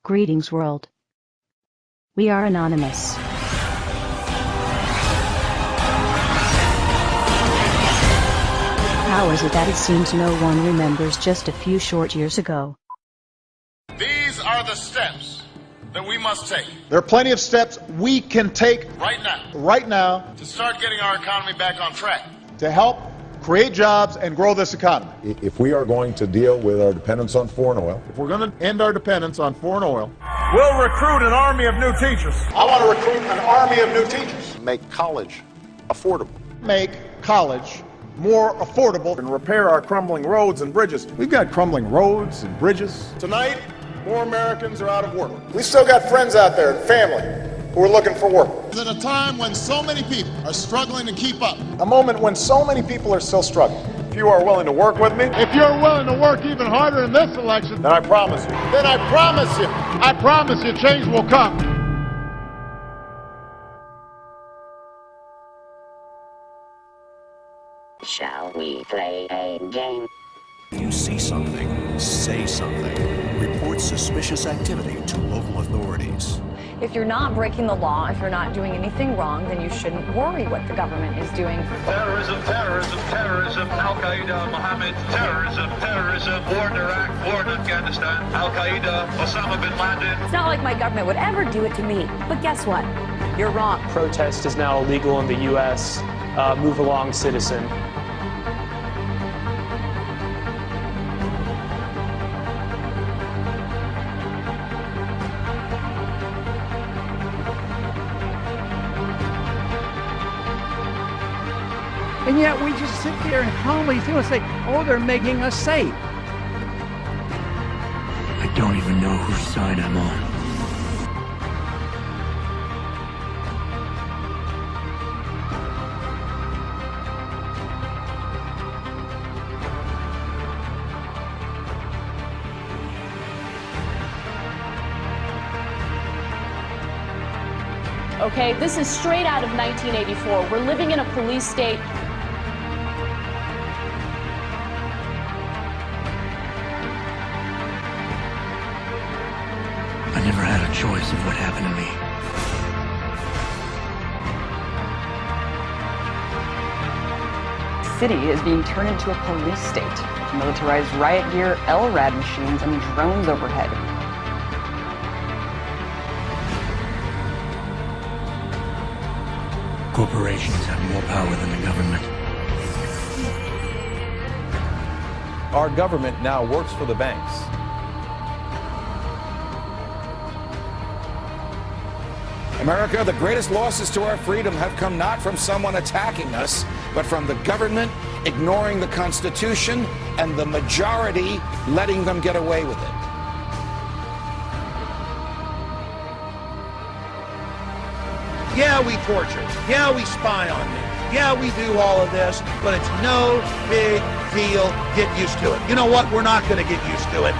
Greetings, world. We are anonymous. How is it that it seems no one remembers just a few short years ago? These are the steps that we must take. There are plenty of steps we can take right now to start getting our economy back on track. to help create jobs and grow this economy. If we are going to deal with our dependence on foreign oil, If we're going to end our dependence on foreign oil, We'll recruit an army of new teachers. I want to recruit an army of new teachers, make college affordable. make college more affordable, And repair our crumbling roads and bridges. We've got crumbling roads and bridges. Tonight, more Americans are out of work. We've still got friends out there and family who are looking for work. At a time when so many people are struggling to keep up. A moment when so many people are still struggling. If you are willing to work with me, If you're willing to work even harder in this election, then I promise you, I promise you change will come. Shall we play a game? If you see something, say something. Report suspicious activity to local authorities. If you're not breaking the law, if you're not doing anything wrong, then you shouldn't worry what the government is doing. Terrorism, terrorism, terrorism, Al-Qaeda, Mohammed, terrorism, terrorism, war in Iraq, war in Afghanistan, Al-Qaeda, Osama bin Laden. It's not like my government would ever do it to me. But guess what? You're wrong. Protest is now illegal in the U.S. Move along, citizen. And yet we just sit there and calmly feel and say, oh, they're making us safe. I don't even know whose side I'm on. Okay, this is straight out of 1984. We're living in a police state. I never had a choice of what happened to me. The city is being turned into a police state. Militarized riot gear, LRAD machines, and drones overhead. Corporations have more power than the government. Our government now works for the banks. America, the greatest losses to our freedom have come not from someone attacking us, but from the government ignoring the Constitution and the majority letting them get away with it. Yeah, we torture. Yeah, we spy on me. Yeah, we do all of this, but it's no big deal. Get used to it. You know what? We're not going to get used to it.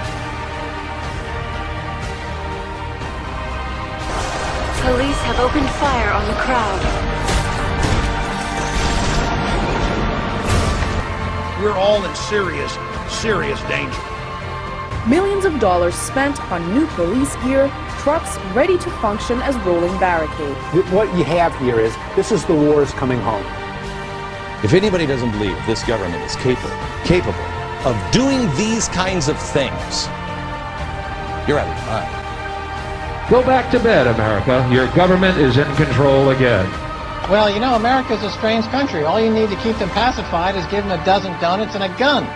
Police have opened fire on the crowd. We're all in serious, serious danger. Millions of dollars spent on new police gear, trucks ready to function as rolling barricades. What you have here is, this is the wars coming home. If anybody doesn't believe this government is capable of doing these kinds of things, you're out of your mind. Go back to bed, America. Your government is in control again. Well, you know, America's a strange country. All you need to keep them pacified is give them a dozen donuts and a gun.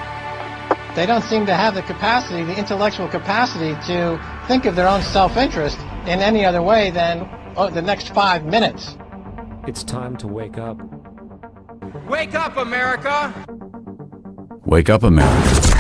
They don't seem to have the capacity, the intellectual capacity to think of their own self-interest in any other way than the next 5 minutes. It's time to wake up. Wake up, America! Wake up, America.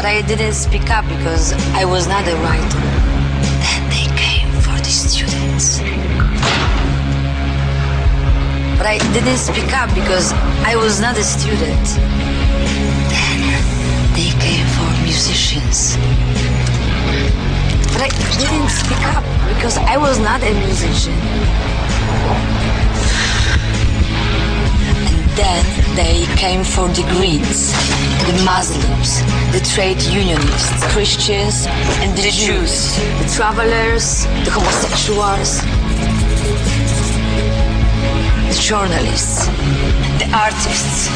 I didn't speak up because I was not a writer. Then they came for the students. But I didn't speak up because I was not a student. Then they came for musicians. But I didn't speak up because I was not a musician. And then they came for the Greens, the Muslims, the trade unionists, Christians, and the Jews, the travelers, the homosexuals, the journalists, the artists,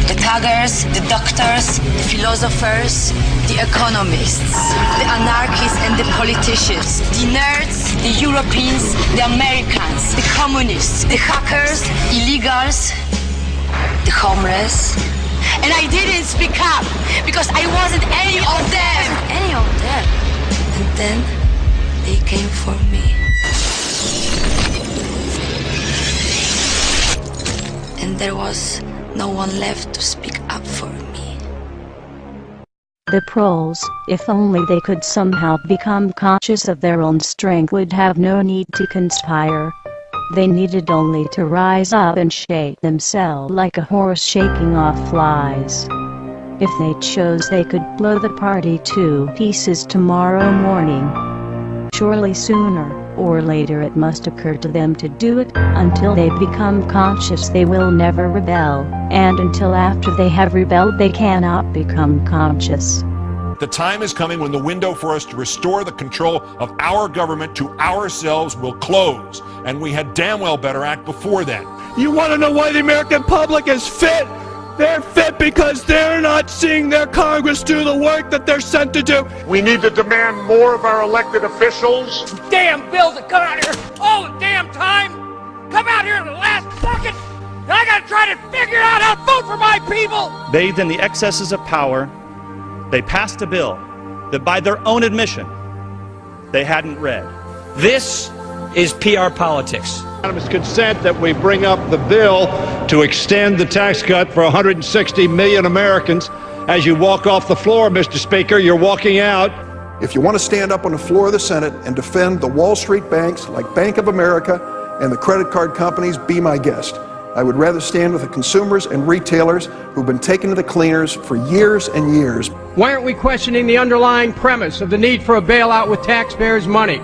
the taggers, the doctors, the philosophers, the economists, the anarchists and the politicians, the nerds, the Europeans, the Americans, the communists, the hackers, illegals, the homeless. And I didn't speak up because I wasn't any of them. Any of them. And then they came for me. And there was no one left to speak up for me. The proles, if only they could somehow become conscious of their own strength, would have no need to conspire. They needed only to rise up and shake themselves like a horse shaking off flies. If they chose, they could blow the party to pieces tomorrow morning. Surely sooner or later it must occur to them to do it. Until they become conscious, they will never rebel, and until after they have rebelled, they cannot become conscious. The time is coming when the window for us to restore the control of our government to ourselves will close, and we had damn well better act before then. You want to know why the American public is fit? They're fit because they're not seeing their Congress do the work that they're sent to do. We need to demand more of our elected officials. Damn bills that come out here all the damn time. Come out here in the last second, and I gotta try to figure out how to vote for my people. Bathed in the excesses of power, they passed a bill that by their own admission, they hadn't read. This is PR politics. Unanimous consent that we bring up the bill to extend the tax cut for 160 million Americans. As you walk off the floor, Mr. Speaker, you're walking out. If you want to stand up on the floor of the Senate and defend the Wall Street banks like Bank of America and the credit card companies, be my guest. I would rather stand with the consumers and retailers who've been taken to the cleaners for years and years. Why aren't we questioning the underlying premise of the need for a bailout with taxpayers' money?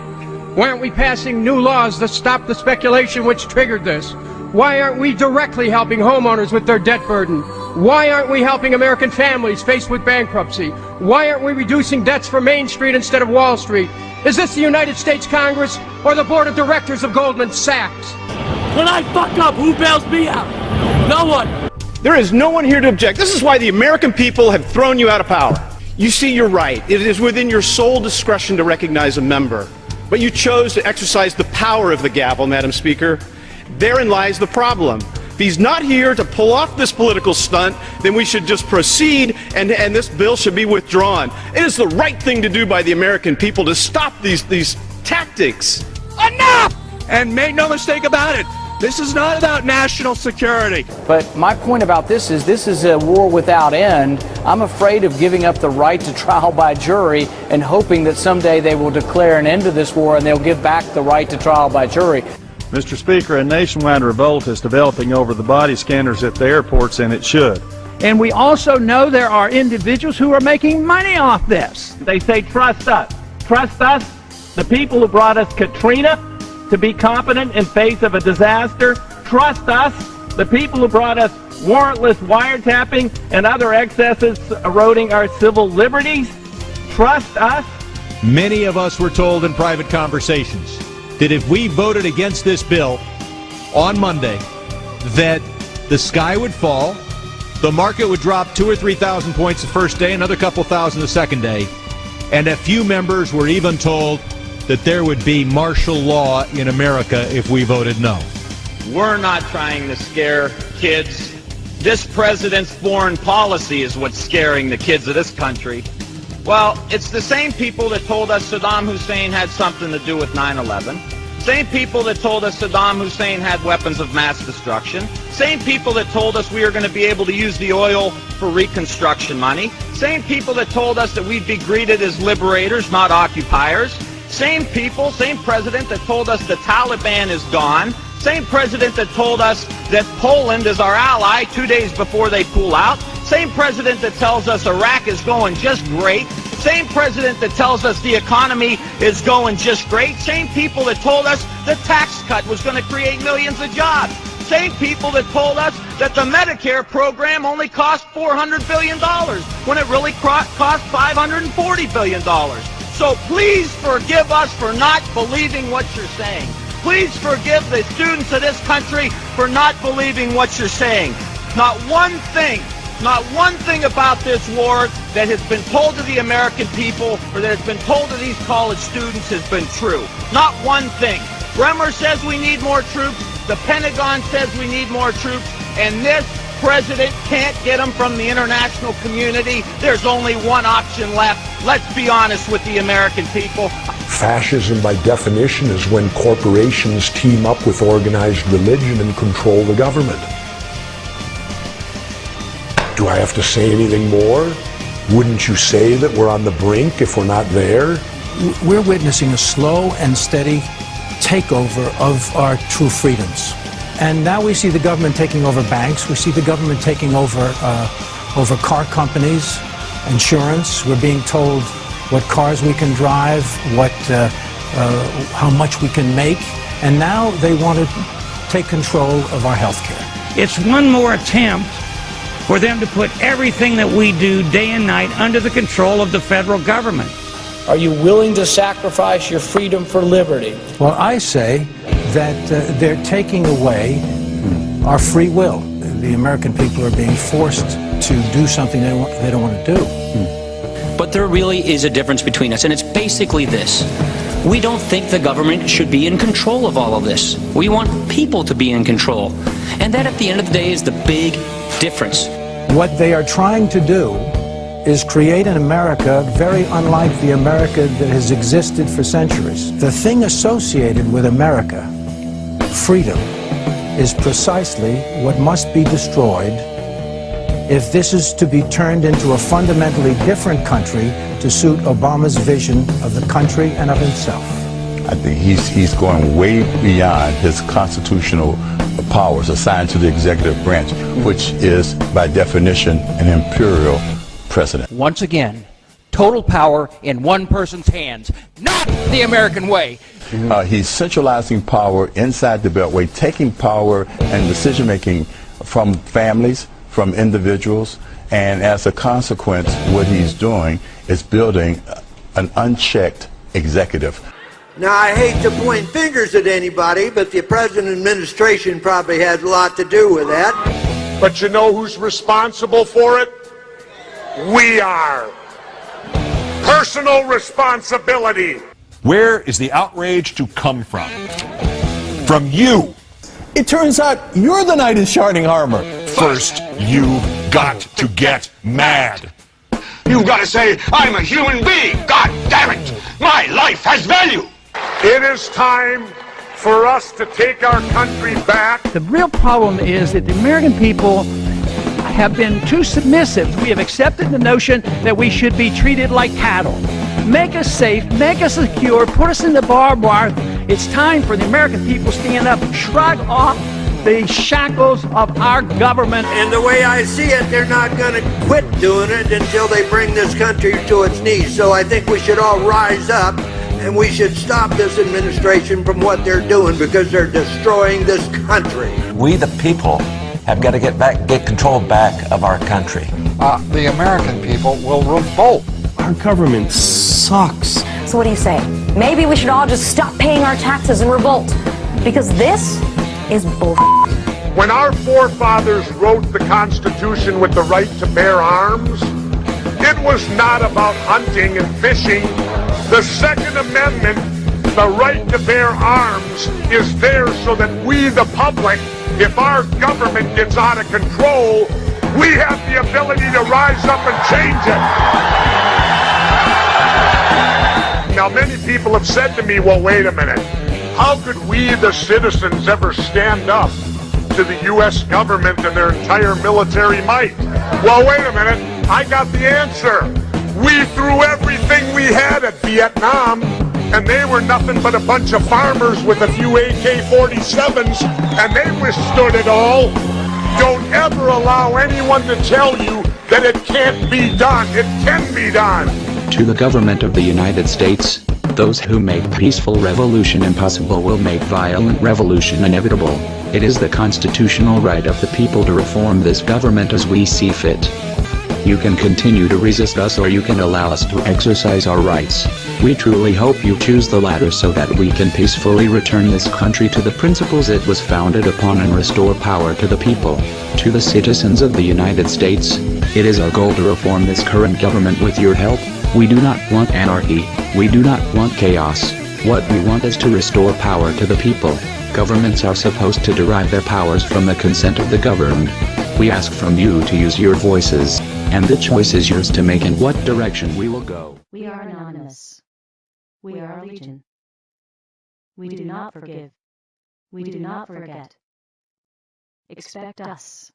Why aren't we passing new laws that stop the speculation which triggered this? Why aren't we directly helping homeowners with their debt burden? Why aren't we helping American families faced with bankruptcy? Why aren't we reducing debts for Main Street instead of Wall Street? Is this the United States Congress or the board of directors of Goldman Sachs? When I fuck up, who bails me out? No one. There is no one here to object. This is why the American people have thrown you out of power. You see, you're right. It is within your sole discretion to recognize a member. But you chose to exercise the power of the gavel, Madam Speaker. Therein lies the problem. If he's not here to pull off this political stunt, then we should just proceed and this bill should be withdrawn. It is the right thing to do by the American people to stop these tactics. Enough! And make no mistake about it, this is not about national security. But my point about this is a war without end. I'm afraid of giving up the right to trial by jury and hoping that someday they will declare an end to this war and they'll give back the right to trial by jury. Mr. Speaker, a nationwide revolt is developing over the body scanners at the airports, and it should. And we also know there are individuals who are making money off this. They say, trust us. Trust us, the people who brought us Katrina, to be competent in face of a disaster. Trust us, the people who brought us warrantless wiretapping and other excesses eroding our civil liberties. Trust us. Many of us were told in private conversations that if we voted against this bill on Monday, that the sky would fall, the market would drop 2,000 or 3,000 points the first day, another couple thousand the second day, and a few members were even told that there would be martial law in America if we voted no. We're not trying to scare kids. This president's foreign policy is what's scaring the kids of this country. Well, it's the same people that told us Saddam Hussein had something to do with 9/11. Same people that told us Saddam Hussein had weapons of mass destruction. Same people that told us we were going to be able to use the oil for reconstruction money. Same people that told us that we'd be greeted as liberators, not occupiers. Same people, same president that told us the Taliban is gone. Same president that told us that Poland is our ally 2 days before they pull out. Same president that tells us Iraq is going just great. Same president that tells us the economy is going just great. Same people that told us the tax cut was going to create millions of jobs. Same people that told us that the Medicare program only cost $400 billion when it really cost $540 billion. So please forgive us for not believing what you're saying. Please forgive the students of this country for not believing what you're saying. Not one thing about this war that has been told to the American people or that has been told to these college students has been true. Not one thing. Bremer says we need more troops. The Pentagon says we need more troops. And this president can't get them from the international community. There's only one option left. Let's be honest with the American people. Fascism, by definition, is when corporations team up with organized religion and control the government. Do I have to say anything more? Wouldn't you say that we're on the brink if we're not there? We're witnessing a slow and steady takeover of our true freedoms. And now we see the government taking over banks. We see the government taking over car companies, insurance. We're being told what cars we can drive, how much we can make. And now they want to take control of our health care. It's one more attempt for them to put everything that we do day and night under the control of the federal government. Are you willing to sacrifice your freedom for liberty? Well, I say that they're taking away our free will. The American people are being forced to do something they don't want to do. But there really is a difference between us, and it's basically this. We don't think the government should be in control of all of this. We want people to be in control. And that, at the end of the day, is the big difference. What they are trying to do is create an America very unlike the America that has existed for centuries. The thing associated with America, freedom, is precisely what must be destroyed if this is to be turned into a fundamentally different country to suit Obama's vision of the country and of himself. I think he's going way beyond his constitutional powers assigned to the executive branch, which is, by definition, an imperial president. Once again, total power in one person's hands, not the American way. He's centralizing power inside the Beltway, taking power and decision-making from families, from individuals, and as a consequence, what he's doing is building an unchecked executive. Now, I hate to point fingers at anybody, but the President administration probably had a lot to do with that. But you know who's responsible for it? We are. Personal responsibility. Where is the outrage to come from? From you. It turns out you're the knight in shining armor. First, you've got to get mad. You've got to say, I'm a human being. God damn it. My life has value. It is time for us to take our country back. The real problem is that the American people have been too submissive. We have accepted the notion that we should be treated like cattle. Make us safe, make us secure, put us in the barbed wire. It's time for the American people to stand up and shrug off the shackles of our government. And the way I see it, they're not going to quit doing it until they bring this country to its knees. So I think we should all rise up and we should stop this administration from what they're doing because they're destroying this country. We, the people, have got to get control back of our country. The American people will revolt. Our government sucks. So what do you say? Maybe we should all just stop paying our taxes and revolt. Because this is bull. When our forefathers wrote the Constitution with the right to bear arms, it was not about hunting and fishing. The Second Amendment, the right to bear arms, is there so that we, the public, if our government gets out of control, we have the ability to rise up and change it. Now, many people have said to me, well, wait a minute. How could we, the citizens, ever stand up to the U.S. government and their entire military might. Well, wait a minute. I got the answer. We threw everything we had at Vietnam, and they were nothing but a bunch of farmers with a few AK-47s, and they withstood it all. Don't ever allow anyone to tell you that it can't be done. It can be done. To the government of the United States, those who make peaceful revolution impossible will make violent revolution inevitable. It is the constitutional right of the people to reform this government as we see fit. You can continue to resist us, or you can allow us to exercise our rights. We truly hope you choose the latter so that we can peacefully return this country to the principles it was founded upon and restore power to the people. To the citizens of the United States, it is our goal to reform this current government with your help. We do not want anarchy. We do not want chaos. What we want is to restore power to the people. Governments are supposed to derive their powers from the consent of the governed. We ask from you to use your voices, and the choice is yours to make in what direction we will go. We are anonymous. We are legion. We do not forgive. We do not forget. Expect us.